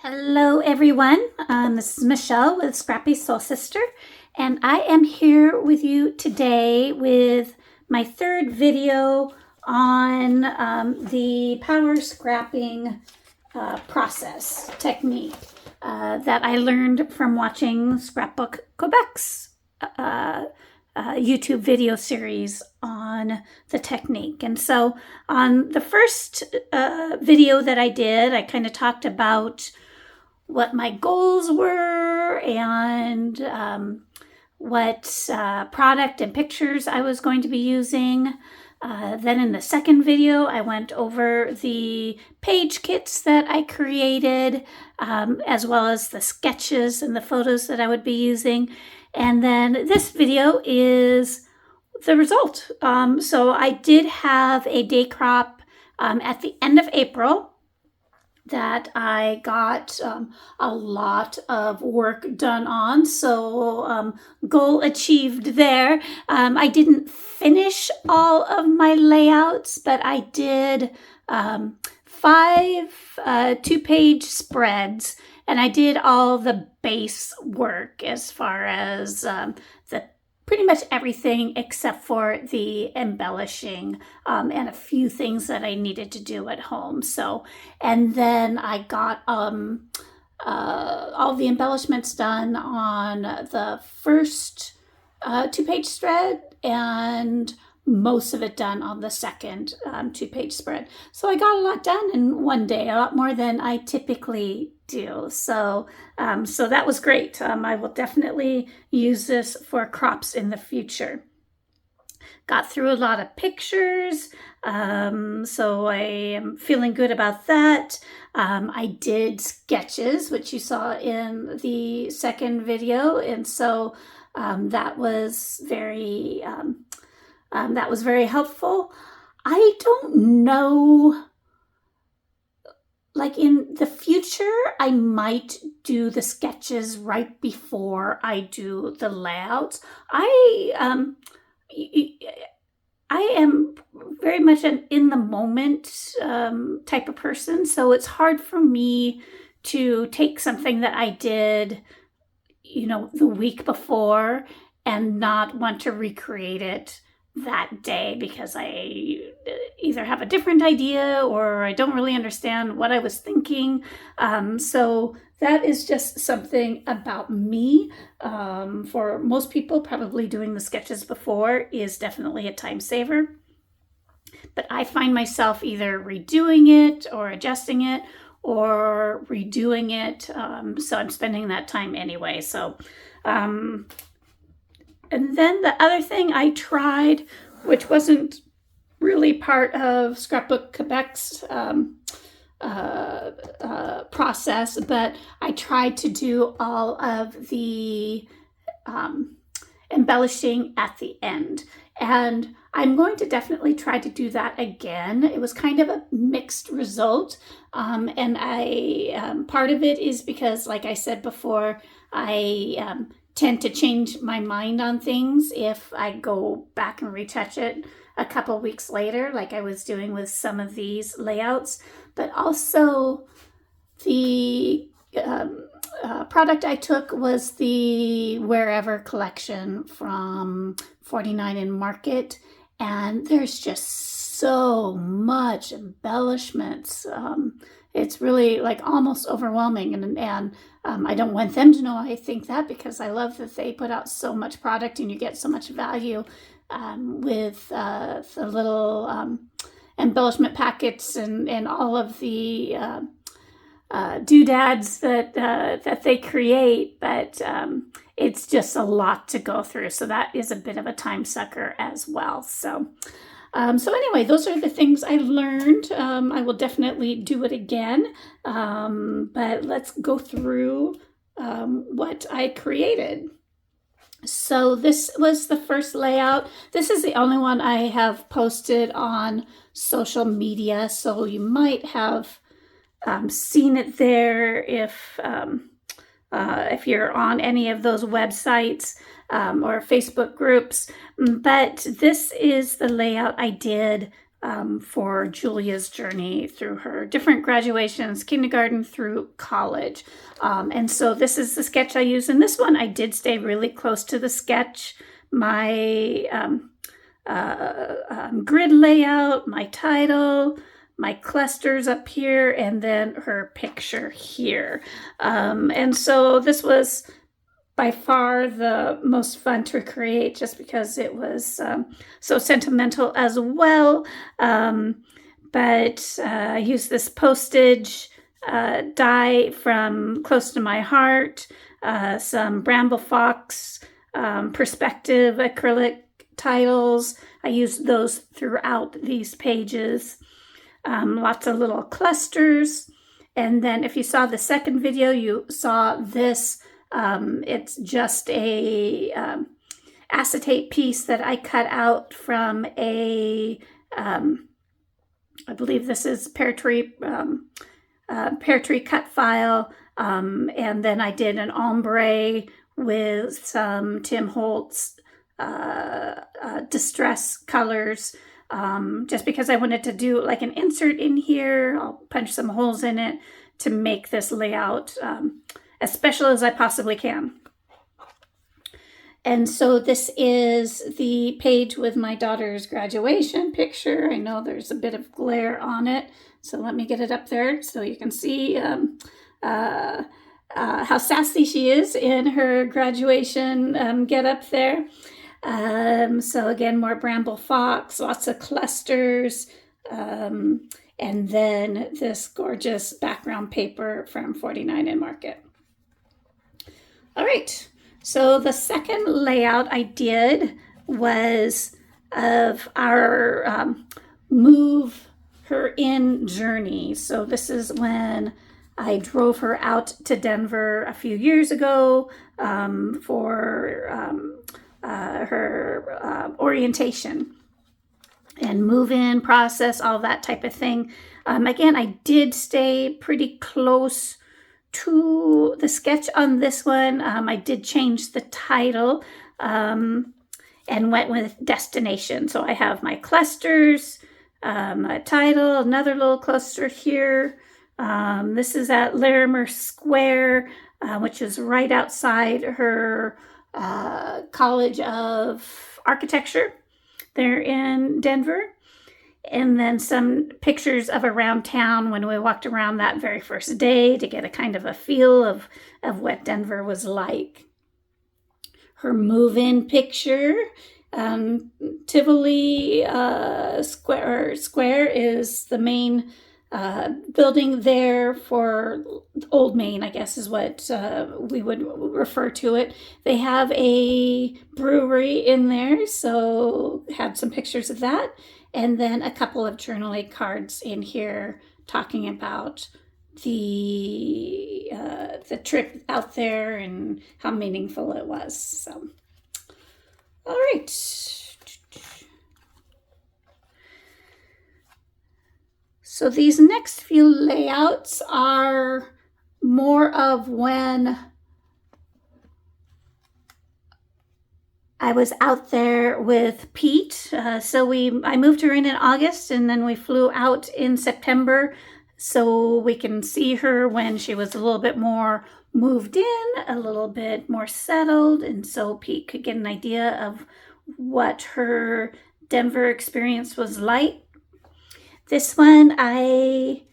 Hello everyone, this is Michelle with Scrappy Soul Sister, and I am here with you today with my third video on the power scrapping process technique that I learned from watching Scrapbook Quebec's YouTube video series on the technique. And so on the first video that I did, I kind of talked about what my goals were and what product and pictures I was going to be using. Then in the second video, I went over the page kits that I created, as well as the sketches and the photos that I would be using. And then this video is the result. So I did have a day crop at the end of April that I got a lot of work done on. So goal achieved there. I didn't finish all of my layouts, but I did 5 2-page spreads, and I did all the base work as far as the pretty much everything except for the embellishing and a few things that I needed to do at home. So, and then I got all the embellishments done on the first 2-page spread and most of it done on the second 2-page spread. So I got a lot done in one day, a lot more than I typically do. So that was great. I will definitely use this for crops in the future. Got through a lot of pictures, so I am feeling good about that. I did sketches, which you saw in the second video, and so that was very helpful. I don't know, like in the future, I might do the sketches right before I do the layouts. I am very much an in the moment type of person, so it's hard for me to take something that I did, the week before and not want to recreate it that day because I either have a different idea or I don't really understand what I was thinking. So that is just something about me. For most people, probably doing the sketches before is definitely a time saver. But I find myself either redoing it or adjusting it or redoing it. So I'm spending that time anyway. So, and then the other thing I tried, which wasn't really part of Scrapbook Quebec's process, but I tried to do all of the embellishing at the end. And I'm going to definitely try to do that again. It was kind of a mixed result. And I part of it is because, like I said before, I tend to change my mind on things if I go back and retouch it a couple weeks later, like I was doing with some of these layouts. But also the product I took was the Wherever collection from 49 in Market, and there's just so much embellishments. It's really like almost overwhelming, and I don't want them to know I think that, because I love that they put out so much product and you get so much value with the little embellishment packets and all of the doodads that they create, but it's just a lot to go through. So that is a bit of a time sucker as well. So anyway, those are the things I learned. I will definitely do it again, but let's go through what I created. So this was the first layout. This is the only one I have posted on social media, so you might have seen it there if you're on any of those websites or Facebook groups. But this is the layout I did for Julia's journey through her different graduations, kindergarten through college. And so this is the sketch I use in this one. I did stay really close to the sketch. My grid layout, my title, my clusters up here, and then her picture here. And so this was by far the most fun to create, just because it was so sentimental as well. But I used this postage die from Close to My Heart, some Bramble Fox perspective acrylic titles. I used those throughout these pages. Lots of little clusters. And then if you saw the second video, you saw this. It's just a acetate piece that I cut out from a, I believe this is pear tree cut file. And then I did an ombre with some Tim Holtz distress colors, just because I wanted to do like an insert in here. I'll punch some holes in it to make this layout as special as I possibly can. And so this is the page with my daughter's graduation picture. I know there's a bit of glare on it, so let me get it up there so you can see how sassy she is in her graduation get up there. So again, more Bramble Fox, lots of clusters, and then this gorgeous background paper from 49 and Market. All right, so the second layout I did was of our move her in journey. So this is when I drove her out to Denver a few years ago for her orientation and move-in process, all that type of thing. Again, I did stay pretty close to the sketch on this one. I did change the title and went with destination. So I have my clusters, a title, another little cluster here. This is at Larimer Square, which is right outside her College of Architecture there in Denver. And then some pictures of around town when we walked around that very first day to get a kind of a feel of what Denver was like. Her move-in picture, Tivoli Square is the main building there for Old Main, I guess is what we would refer to it. They have a brewery in there, so had some pictures of that. And then a couple of journal aid cards in here talking about the trip out there and how meaningful it was. So, all right. So these next few layouts are more of when I was out there with Pete. So I moved her in August, and then we flew out in September so we can see her when she was a little bit more moved in, a little bit more settled, and so Pete could get an idea of what her Denver experience was like. This one, I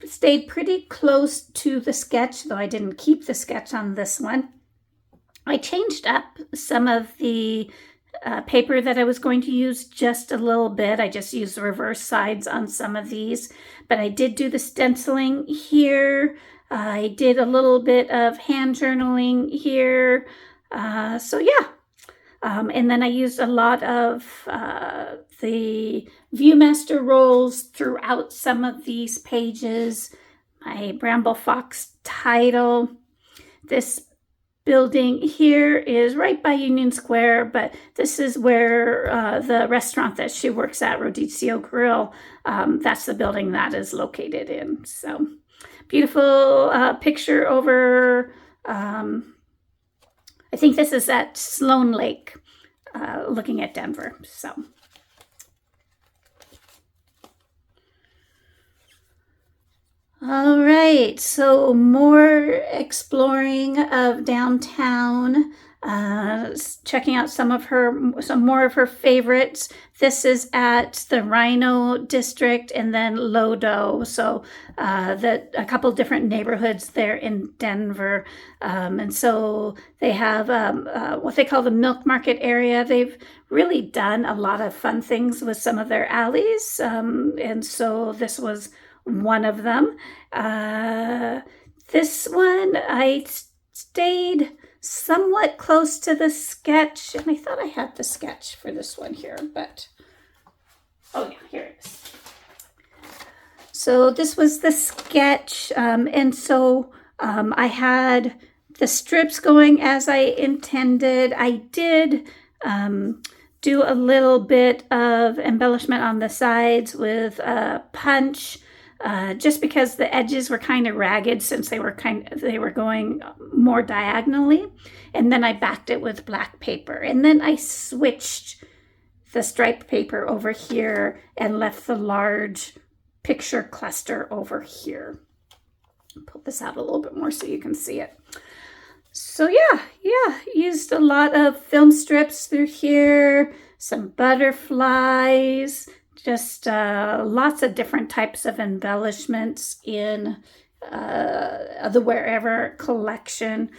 stayed pretty close to the sketch, though I didn't keep the sketch on this one. I changed up some of the paper that I was going to use just a little bit. I just used the reverse sides on some of these, but I did do the stenciling here. I did a little bit of hand journaling here. So yeah. And then I used a lot of the ViewMaster rolls throughout some of these pages. My Bramble Fox title. This building here is right by Union Square, but this is where the restaurant that she works at, Rodizio Grill, that's the building that is located in. So beautiful picture over, I think this is at Sloan Lake, looking at Denver. So, All right, so more exploring of downtown, checking out some more of her favorites. This is at the Rhino District and then Lodo, so a couple different neighborhoods there in Denver. And so they have what they call the Milk Market area. They've really done a lot of fun things with some of their alleys, and so this was one of them. This one, I stayed somewhat close to the sketch, and I thought I had the sketch for this one here, but oh yeah, here it is. So this was the sketch, and so I had the strips going as I intended. I did do a little bit of embellishment on the sides with punch, just because the edges were kind of ragged since they were going more diagonally. And then I backed it with black paper. And then I switched the striped paper over here and left the large picture cluster over here. Pull this out a little bit more so you can see it. So yeah, used a lot of film strips through here, some butterflies, just lots of different types of embellishments in the Wherever collection.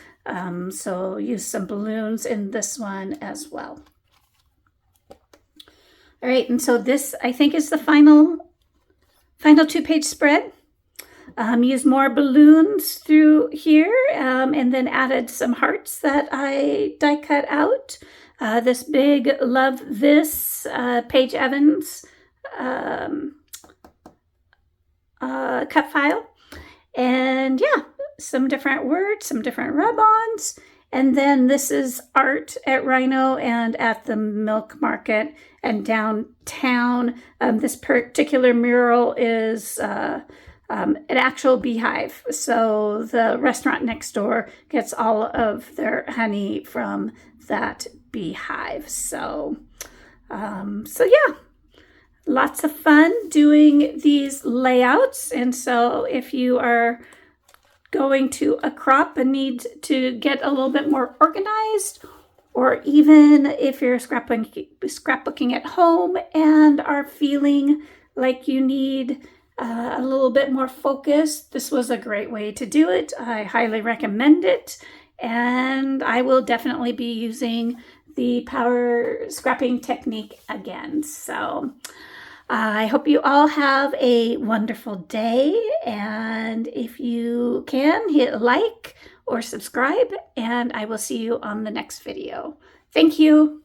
So use some balloons in this one as well. All right, and so this I think is the final 2-page spread. Use more balloons through here, and then added some hearts that I die cut out. This big Love This Paige Evans cut file. And yeah, some different words, some different rub-ons. And then this is art at Rhino and at the Milk Market and downtown. This particular mural is an actual beehive. So the restaurant next door gets all of their honey from that beehive. So yeah, lots of fun doing these layouts. And so if you are going to a crop and need to get a little bit more organized, or even if you're scrapbooking at home and are feeling like you need a little bit more focus, this was a great way to do it. I highly recommend it, and I will definitely be using the power scrapping technique again. So I hope you all have a wonderful day, and if you can, hit like or subscribe, and I will see you on the next video. Thank you.